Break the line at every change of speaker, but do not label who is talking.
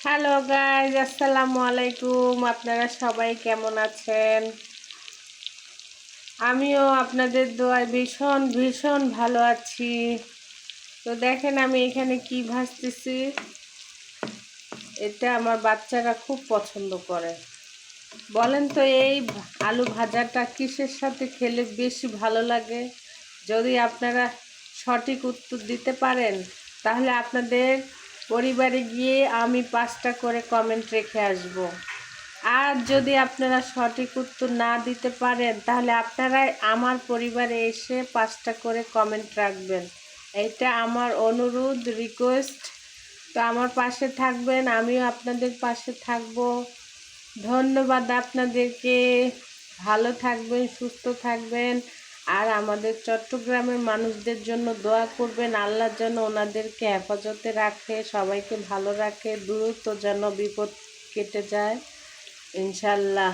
Hello guys, আসসালামু আলাইকুম। আপনারা সবাই কেমন আছেন? আমিও আপনাদের দোয়ায় ভীষণ ভীষণ ভালো আছি। তো দেখেন আমি এখানে কি ভাজতেছি। এটা আমার বাচ্চারা খুব পছন্দ করে। বলেন তো এই আলু ভাজাটা কিসের সাথে খেলে বেশি ভালো লাগে? যদি আপনারা সঠিক উত্তর দিতে পারেন তাহলে আপনাদের পরিবারে গিয়ে আমি 5টা করে কমেন্ট রেখে আসব। আর যদি আপনারা সঠিক উত্তর না দিতে পারেন তাহলে আপনারাই আমার পরিবারে এসে 5টা করে কমেন্ট রাখবেন। এটা আমার অনুরোধ, রিকোয়েস্ট। তো আমার পাশে থাকবেন, আমিও আপনাদের পাশে থাকব। ধন্যবাদ আপনাদেরকে। ভালো থাকবেন, সুস্থ থাকবেন। আর আমাদের চট্টগ্রামের মানুষদের জন্য দোয়া করবেন, আল্লাহ যেন ওনাদেরকে হেফাজতে রাখে, সবাইকে ভালো রাখে, দ্রুত যেন বিপদ কেটে যায় ইনশাল্লাহ।